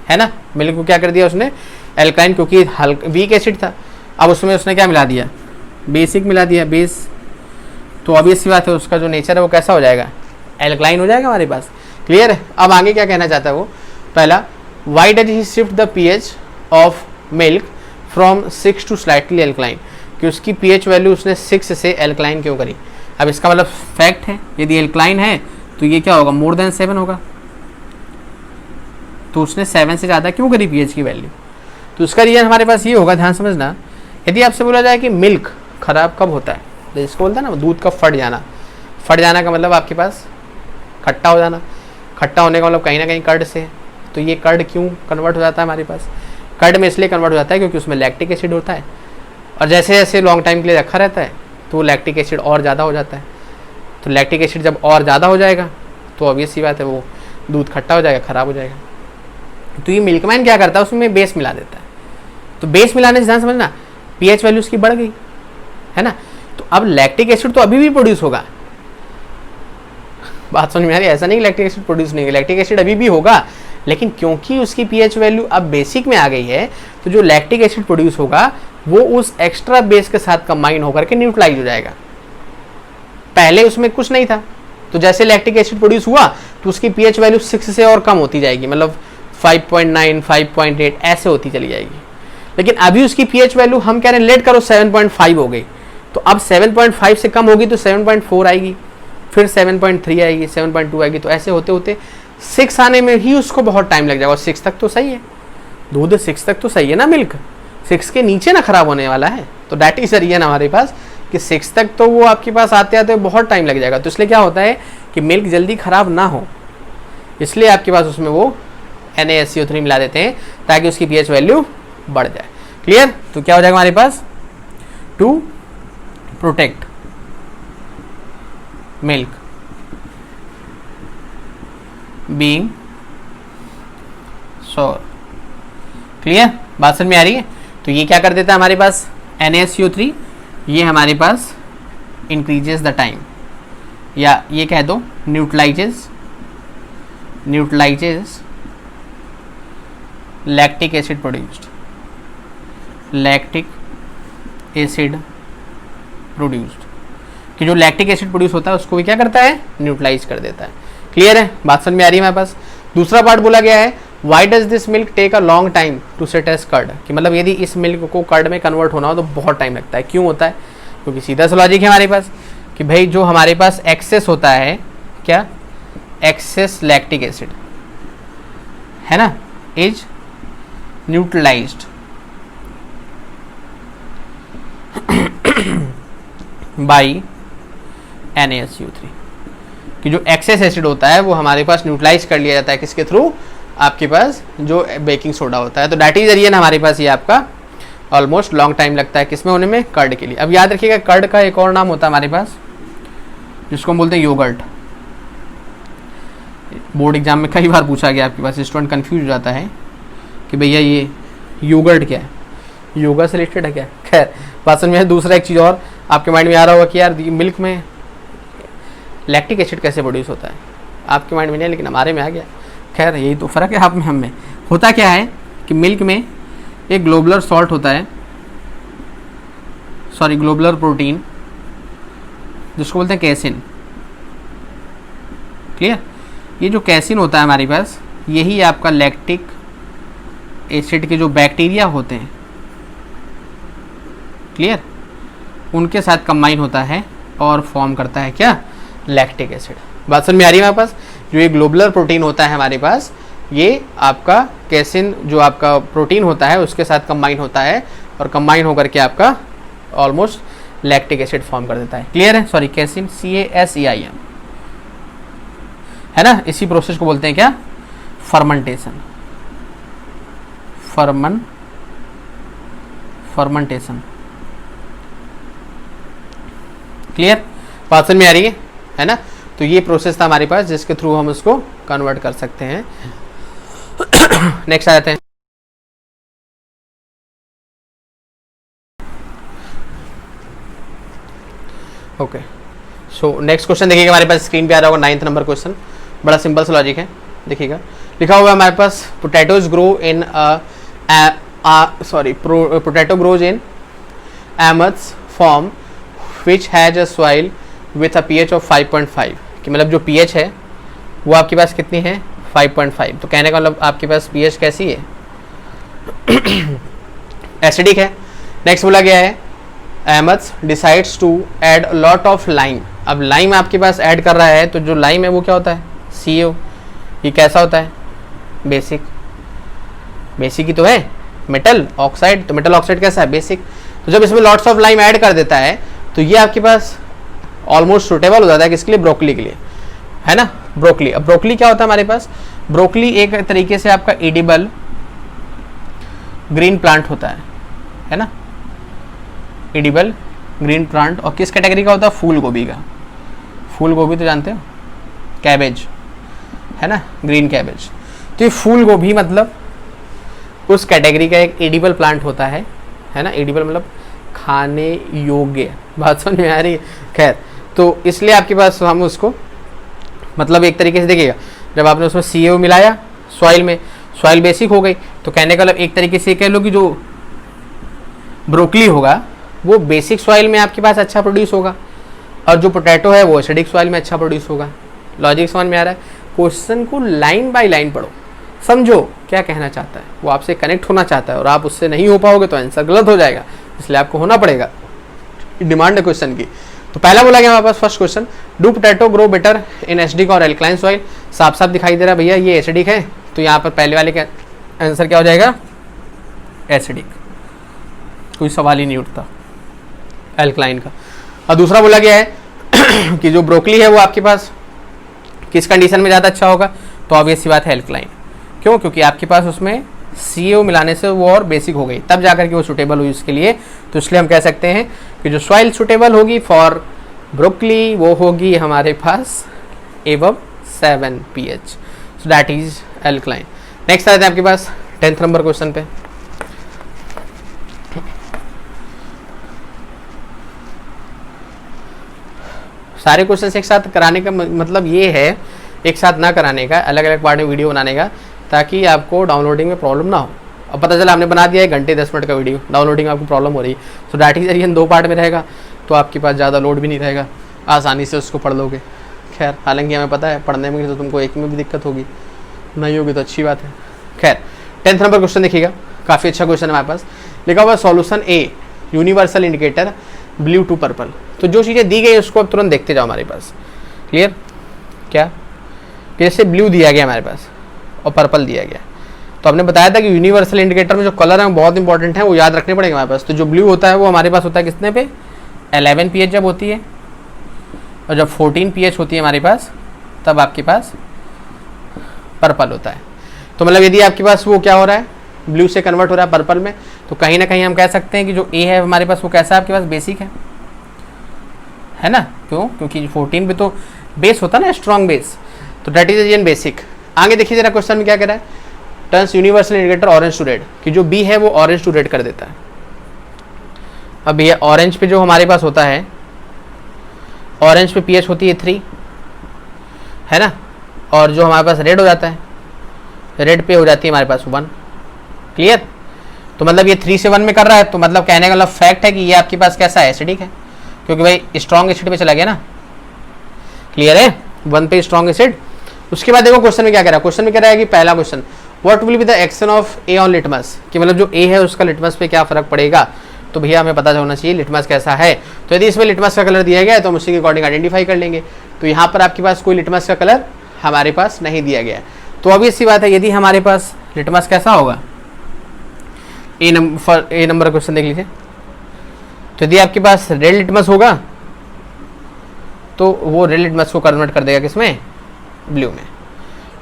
है ना। मिल्क को क्या कर दिया उसने, एल्कलाइन, क्योंकि हल्का वीक एसिड था। अब उसमें उसने क्या मिला दिया, बेसिक मिला दिया, बेस। तो ऑब्वियस सी बात है उसका जो नेचर है वो कैसा हो जाएगा, एल्कलाइन हो जाएगा हमारे पास। क्लियर है? अब आगे क्या कहना चाहता है वो, पहला, why does he shift the pH of milk from 6 to slightly alkaline, कि उसकी pH वैल्यू उसने 6 से एल्कलाइन क्यों करी। अब इसका मतलब फैक्ट है, यदि एल्कलाइन है तो ये क्या होगा, मोर देन 7 होगा। तो उसने 7 से ज़्यादा क्यों करी pH की वैल्यू, तो उसका रीजन हमारे पास ये होगा, ध्यान समझना। यदि आपसे बोला जाए कि मिल्क खराब कब होता है, तो इसको बोलता है ना दूध का फट जाना। फट जाना का मतलब आपके पास खट्टा हो जाना, खट्टा होने का मतलब कहीं ना कहीं कर्ड से है। तो ये कर्ड क्यों कन्वर्ट हो जाता है हमारे पास, कर्ड में इसलिए कन्वर्ट हो जाता है क्योंकि उसमें लैक्टिक एसिड होता है, और जैसे जैसे लॉन्ग टाइम के लिए रखा रहता है तो लैक्टिक एसिड और ज़्यादा हो जाता है। तो लैक्टिक एसिड जब और ज़्यादा हो जाएगा तो ऑब्वियस सी बात है वो दूध खट्टा हो जाएगा, ख़राब हो जाएगा। तो ये मिल्कमैन क्या करता है, उसमें बेस मिला देता है। तो बेस मिलाने से ध्यान समझना pH वैल्यू उसकी बढ़ गई, है ना। तो अब लैक्टिक एसिड तो अभी भी प्रोड्यूस होगा, बात समझ में आ रही है? ऐसा नहीं लैक्टिक एसिड प्रोड्यूस नहीं होगा, लैक्टिक एसिड अभी भी होगा, लेकिन क्योंकि उसकी pH वैल्यू अब बेसिक में आ गई है तो जो लैक्टिक एसिड प्रोड्यूस होगा वो उस एक्स्ट्रा बेस के साथ कंबाइन होकर के न्यूट्रलाइज हो जाएगा। पहले उसमें कुछ नहीं था, तो जैसे लैक्टिक एसिड प्रोड्यूस हुआ तो उसकी pH वैल्यू 6 से और कम होती जाएगी, मतलब 5.9, 5.8 ऐसे होती चली जाएगी। लेकिन अभी उसकी pH वैल्यू हम कह रहे हैं लेट करो 7.5 हो गई, तो अब 7.5 से कम होगी तो 7.4 आएगी, फिर 7.3 आएगी, 7.2 आएगी, तो ऐसे होते होते 6 आने में ही उसको बहुत टाइम लग जाएगा। और 6 तक तो सही है, दूध 6 तक तो सही है ना, मिल्क 6 के नीचे ना खराब होने वाला है। तो डैट इज रीजन हमारे पास कि 6 तक तो वो आपके पास आते आते बहुत टाइम लग जाएगा। तो इसलिए क्या होता है कि मिल्क जल्दी खराब ना हो, इसलिए आपके पास उसमें वो NaSCO3 मिला देते हैं ताकि उसकी pH वैल्यू बढ़ जाए। क्लियर? तो क्या हो जाएगा हमारे पास, टू प्रोटेक्ट मिल्क बीइंग सोर। क्लियर, बात समझ में आ रही है? तो ये क्या कर देता है हमारे पास NaSCO3, ये हमारे पास इंक्रीजेस द टाइम, या ये कह दो neutralises lactic acid produced, lactic acid produced, कि जो लैक्टिक एसिड प्रोड्यूस होता है उसको भी क्या करता है, न्यूट्रलाइज कर देता है। क्लियर है, बात समझ में आ रही है हमारे पास? दूसरा पार्ट बोला गया है why does this milk take a long time to set as curd, कि मतलब यदि इस मिल्क को कर्ड में कन्वर्ट होना हो तो बहुत टाइम लगता है। क्यों होता है? क्योंकि सीधा सा लॉजिक है हमारे पास कि भाई जो हमारे पास एक्सेस होता है, क्या, एक्सेस लैक्टिक एसिड है ना, इज न्यूट्रलाइज्ड बाई NaSCO3, कि जो एक्सेस एसिड होता है वो हमारे पास न्यूट्रलाइज कर लिया जाता है किसके थ्रू, आपके पास जो बेकिंग सोडा होता है। तो दैट इज रीजन हमारे पास ये आपका ऑलमोस्ट लॉन्ग टाइम लगता है किसमें होने में, कर्ड के लिए। अब याद रखिएगा कर्ड का एक और नाम होता है हमारे पास जिसको हम बोलते हैं योगर्ट। बोर्ड एग्जाम में कई बार पूछा गया आपके पास, स्टूडेंट कंफ्यूज हो जाता है कि भैया ये योगर्ट क्या है, योगा से रिलेटेड है क्या। खैर बात समझ में। दूसरा एक चीज़ और आपके माइंड में आ रहा होगा कि यार मिल्क में लैक्टिक एसिड कैसे प्रोड्यूस होता है, आपके माइंड में नहीं लेकिन हमारे में आ गया। खैर यही तो फ़र्क है आप में हम में। होता क्या है कि मिल्क में एक ग्लोबुलर सॉल्ट होता है, सॉरी ग्लोबुलर प्रोटीन, जिसको बोलते हैं कैसिन। क्लियर, ये जो कैसिन होता है हमारे पास, यही आपका लैक्टिक एसिड के जो बैक्टीरिया होते हैं, क्लियर, उनके साथ कंबाइन होता है और फॉर्म करता है क्या, लैक्टिक एसिड। बात समझ में आ रही है हमारे पास? जो ये ग्लोबुलर प्रोटीन होता है हमारे पास, ये आपका कैसिन जो आपका प्रोटीन होता है उसके साथ कंबाइन होता है और कंबाइन होकर के आपका ऑलमोस्ट लैक्टिक एसिड फॉर्म कर देता है। क्लियर है? सॉरी कैसिन CASEIN है ना। इसी प्रोसेस को बोलते हैं क्या, फर्मेंटेशन। फर्मेंटेशन। क्लियर, बात समझ में आ रही है ना। तो ये प्रोसेस था हमारे पास जिसके थ्रू हम उसको कन्वर्ट कर सकते हैं। नेक्स्ट आ जाते हैं। ओके, सो नेक्स्ट क्वेश्चन देखिएगा हमारे पास स्क्रीन पे आ रहा होगा, 9th नंबर क्वेश्चन। बड़ा सिंपल सा लॉजिक है, देखिएगा लिखा हुआ है हमारे पास potatoes grow in potato grows in Amith's farm which has a soil with a pH of 5.5, कि मतलब जो pH है वो आपके पास कितनी है, 5.5। तो कहने का मतलब आपके पास pH कैसी है, एसिडिक है। नेक्स्ट बोला गया है Amith's decides to add lot of lime. अब लाइम आपके पास ऐड कर रहा है, तो जो लाइम है वो क्या होता है, CO। ये कैसा होता है, बेसिक। बेसिक ही तो है, मेटल ऑक्साइड। तो मेटल ऑक्साइड कैसा है, बेसिक। तो जब इसमें लॉट्स ऑफ लाइम ऐड कर देता है तो ये आपके पास ऑलमोस्ट सुटेबल हो जाता है किसके लिए, ब्रोकली के लिए, है ना। ब्रोकली, अब ब्रोकली क्या होता है हमारे पास, ब्रोकली एक तरीके से आपका एडिबल ग्रीन प्लांट होता है ना, एडिबल ग्रीन प्लांट। और किस कैटेगरी का होता है, फूल गोभी का। फूल गोभी तो जानते हो, कैबेज है ना, ग्रीन कैबेज। तो ये फूल गोभी मतलब उस कैटेगरी का एक एडिबल प्लांट होता है ना। एडिबल मतलब खाने योग्य। बात समझ में आ रही है। खैर, तो इसलिए आपके पास हम उसको मतलब एक तरीके से देखिएगा, जब आपने उसमें CO मिलाया सॉइल में, सॉइल बेसिक हो गई। तो कहने का मतलब एक तरीके से कह लो कि जो ब्रोकली होगा वो बेसिक सॉइल में आपके पास अच्छा प्रोड्यूस होगा, और जो पोटैटो है वो एसिडिक सॉइल में अच्छा प्रोड्यूस होगा। लॉजिक समझ में आ रहा है? क्वेश्चन को लाइन बाय लाइन पढ़ो, समझो क्या कहना चाहता है, वो आपसे कनेक्ट होना चाहता है, और आप उससे नहीं हो पाओगे तो आंसर गलत हो जाएगा, इसलिए आपको होना पड़ेगा। डिमांड है क्वेश्चन की। तो पहला बोला गया हमारे पास first question, do potato grow better in acidic or alkaline soil. साफ साफ दिखाई दे रहा है भैया ये एसिडिक है, तो यहाँ पर पहले वाले का आंसर क्या हो जाएगा, एसिडिक, कोई सवाल ही नहीं उठता एल्कलाइन का। और दूसरा बोला गया है कि जो ब्रोकली है वो आपके पास किस कंडीशन में ज़्यादा अच्छा होगा, तो ऑब्वियस सी बात है एल्कलाइन। क्यों, क्योंकि आपके पास उसमें CO मिलाने से वो और बेसिक हो गई, तब जाकर के वो सुटेबल हुई उसके लिए। तो इसलिए हम कह सकते हैं कि जो सॉइल सुटेबल होगी फॉर ब्रोकली वो होगी हमारे पास above 7 pH, so that is alkaline. Next आते हैं आपके पास 10th नंबर क्वेश्चन पे। सारे क्वेश्चन एक साथ कराने का मतलब ये है, एक साथ ना कराने का, अलग अलग पार्ट में वीडियो बनाने का, ताकि आपको डाउनलोडिंग में प्रॉब्लम ना हो। अब पता चला हमने बना दिया है घंटे 10 मिनट का वीडियो, डाउनलोडिंग आपको प्रॉब्लम हो रही है, so that is reason 2 part में रहेगा, तो आपके पास ज़्यादा लोड भी नहीं रहेगा, आसानी से उसको पढ़ लोगे। खैर हालांकि हमें पता है पढ़ने में तो तुमको एक में भी दिक्कत होगी, नहीं होगी तो अच्छी बात है। खैर 10th नंबर क्वेश्चन देखिएगा, काफ़ी अच्छा क्वेश्चन है हमारे पास। लिखा हुआ solution A universal indicator blue to purple. तो जो चीज़ें दी गई उसको अब तुरंत देखते जाओ हमारे पास। क्लियर? क्या कि जैसे ब्लू दिया गया हमारे पास और पर्पल दिया गया, तो हमने बताया था कि यूनिवर्सल इंडिकेटर में जो कलर है वो बहुत इंपॉर्टेंट है, वो याद रखने पड़ेंगे हमारे पास। तो जो ब्लू होता है वो हमारे पास होता है कितने पे, 11 pH जब होती है, और जब 14 pH होती है हमारे पास तब आपके पास पर्पल होता है। तो मतलब यदि आपके पास वो क्या हो रहा है, ब्लू से कन्वर्ट हो रहा है पर्पल में, तो कहीं ना कहीं हम कह सकते हैं कि जो ए है हमारे पास वो कैसा है, आपके पास बेसिक है ना। क्यों? क्योंकि 14 पे तो बेस होता है ना, स्ट्रॉन्ग बेस, तो डेट इज एन बेसिक। आगे देखिए जरा क्वेश्चन में क्या कह रहा है, turns universal indicator orange to red, कि जो बी है वो ऑरेंज टू रेड कर देता है। अब ये ऑरेंज पे जो हमारे पास होता है, ऑरेंज पे pH होती है 3, है ना, और जो हमारे पास रेड हो जाता है, रेड पे हो जाती है हमारे पास 1। क्लियर? तो मतलब ये 3 से 1 में कर रहा है, तो मतलब कहने का मतलब फैक्ट है कि ये आपके पास कैसा है, एसिडिक है, क्योंकि भाई स्ट्रॉन्ग एसिड पे चला गया ना। क्लियर है? 1 पे स्ट्रॉन्ग एसिड। उसके बाद देखो क्वेश्चन में क्या कह रहा है, क्वेश्चन में कह रहा है कि पहला question, what will be the action of A on litmus, कि मतलब जो ए है उसका लिटमस पे क्या फर्क पड़ेगा। तो भैया हमें पता होना चाहिए लिटमस कैसा है, तो यदि इसमें लिटमस का कलर दिया गया है तो हम उसी के अकॉर्डिंग आइडेंटिफाई कर लेंगे। तो यहाँ पर आपके पास कोई लिटमस का कलर हमारे पास नहीं दिया गया है, तो ऑब्वियस सी बात है यदि हमारे पास लिटमस कैसा होगा, ए नंबर क्वेश्चन देख लीजिए। तो यदि आपके पास रेड लिटमस होगा तो वो रेड लिटमस को कन्वर्ट कर देगा किसमें, ब्लू में,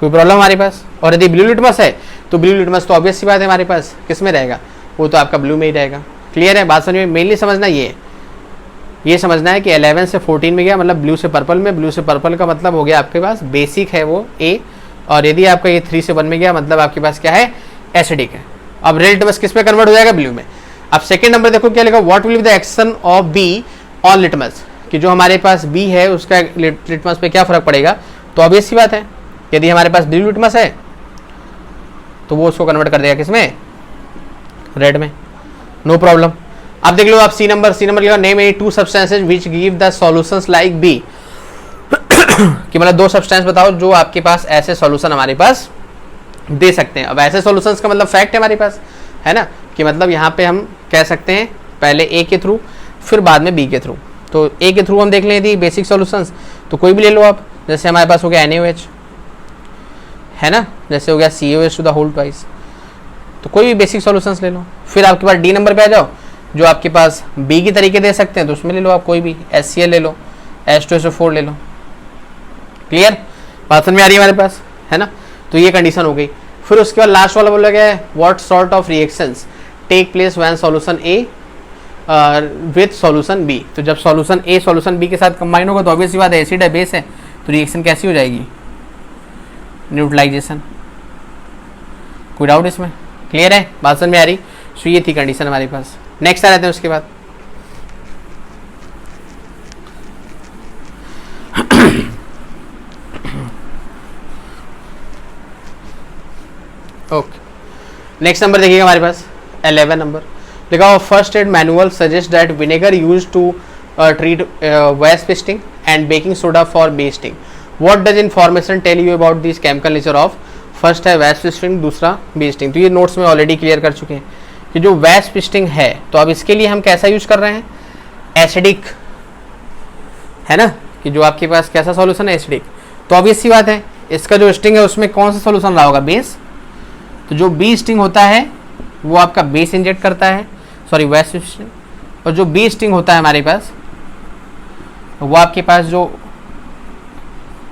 कोई प्रॉब्लम हमारे पास। और यदि ब्लू लिटमस है तो ब्लू लिटमस तो ऑब्वियस सी बात है हमारे पास किस में रहेगा, वो तो आपका ब्लू में ही रहेगा। क्लियर है? बात समझ में? मेनली समझना ये समझना है कि 11 से 14 में गया मतलब ब्लू से पर्पल में, ब्लू से पर्पल का मतलब हो गया आपके पास बेसिक है वो ए, और यदि आपका ये 3 से 1 में गया मतलब आपके पास क्या है, एसिडिक है। अब रेड लिटमस किस पे कन्वर्ट हो जाएगा, ब्लू में। अब सेकंड नंबर देखो क्या लिखा, what will be the action of be on litmus, कि जो हमारे पास बी है उसका लिटमस पे क्या फर्क पड़ेगा। तो ऑब्वियस सी बात है यदि हमारे पास ब्लू लिटमस है तो वो उसको कन्वर्ट कर देगा किसमें, रेड में, नो प्रॉब्लम। अब देख लो आप सी नंबर लिखा, name any 2 substances which give the solutions like B, कि मतलब 2 सब्सटेंस बताओ जो आपके पास ऐसे सॉल्यूशन हमारे पास दे सकते हैं। अब ऐसे सॉल्यूशंस का मतलब फैक्ट है हमारे पास, है ना, कि मतलब यहाँ पे हम कह सकते हैं पहले ए के थ्रू फिर बाद में बी के थ्रू। तो ए के थ्रू हम देख लें यदि बेसिक सॉल्यूशंस, तो कोई भी ले लो आप, जैसे हमारे पास हो गया NaOH, है ना, जैसे हो गया COH to the whole twice, तो कोई भी बेसिक सॉल्यूशंस ले लो। फिर आपके पास डी नंबर पे आ जाओ, जो आपके पास बी की तरीके दे सकते हैं तो उसमें ले लो आप कोई भी, HCl ले लो, H2SO4 ले लो। क्लियर? बात समझ में आ रही है हमारे पास, है ना। तो ये कंडीशन हो गई। फिर उसके बाद लास्ट वाला बोला गया है, what sort of reactions take place when solution A with solution B. तो जब सॉल्यूशन ए सॉल्यूशन बी के साथ कंबाइन होगा तो ऑब्वियस सी बात है एसिड है, बेस है, तो रिएक्शन कैसी हो जाएगी, न्यूट्रलाइजेशन। कोई डाउट इसमें? क्लियर है? बात समझ में आ रही? सो ये थी कंडीशन हमारे पास। नेक्स्ट आ जाते हैं उसके बाद, ओके नेक्स्ट नंबर देखिएगा हमारे पास 11 नंबर लिखा हुआ, first aid manual suggest that vinegar use to treat wasp sting and baking soda for bee sting. What does information tell you about this chemical nature of, first है wasp sting, दूसरा bee sting. तो ये notes में already clear कर चुके हैं कि जो वेस्ट पेस्टिंग है तो अब इसके लिए हम कैसा यूज कर रहे हैं, एसिडिक, है ना, कि जो आपके पास कैसा सॉल्यूशन है, एसिडिक। तो अब इसी बात है इसका जो स्टिंग है उसमें कौन सा सॉल्यूशन रहा होगा, बेस। तो जो बी स्टिंग होता है वो आपका बेस इंजेक्ट करता है, सॉरी वेस्ट स्टिंग, और जो बी स्टिंग होता है हमारे पास वो आपके पास जो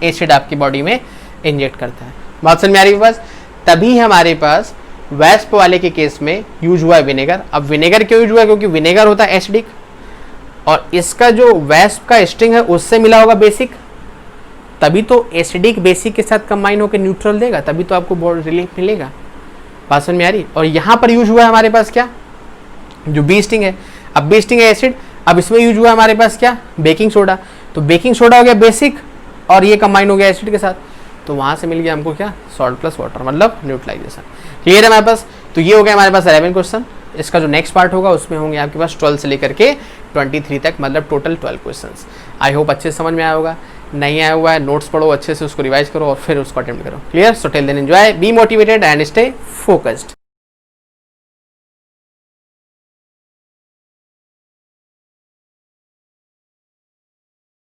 एसिड आपकी बॉडी में इंजेक्ट करता है। बात समझ में आ रही है पास? तभी हमारे पास वेस्प वाले के केस में यूज हुआ है विनेगर। अब विनेगर क्यों यूज हुआ है, क्योंकि विनेगर होता है एसिडिक, और इसका जो वेस्प का स्ट्रिंग है उससे मिला होगा बेसिक, तभी तो एसिडिक बेसिक के साथ कंबाइन होकर न्यूट्रल देगा, तभी तो आपको बहुत रिलीफ मिलेगा। बात समझ में आ रही। और यहाँ पर यूज हुआ है हमारे पास क्या, जो बी स्टिंग है, अब बी स्टिंग है एसिड, अब इसमें यूज हुआ है हमारे पास क्या, बेकिंग सोडा, तो बेकिंग सोडा हो गया बेसिक और ये कंबाइन हो गया एसिड के साथ, तो वहाँ से मिल गया हमको क्या, सॉल्ट प्लस वाटर, मतलब न्यूट्रलाइजेशन। क्लियर है हमारे पास। तो ये हो गया हमारे पास 11 क्वेश्चन। इसका जो नेक्स्ट पार्ट होगा उसमें होंगे आपके पास 12 से लेकर के 23 तक, मतलब टोटल 12 क्वेश्चंस। आई होप अच्छे से समझ में आया होगा। नहीं आया हुआ है नोट्स पढ़ो अच्छे से, उसको रिवाइज करो और फिर उसको अटेम्प्ट करो। Clear. So till then enjoy, be motivated and stay focused.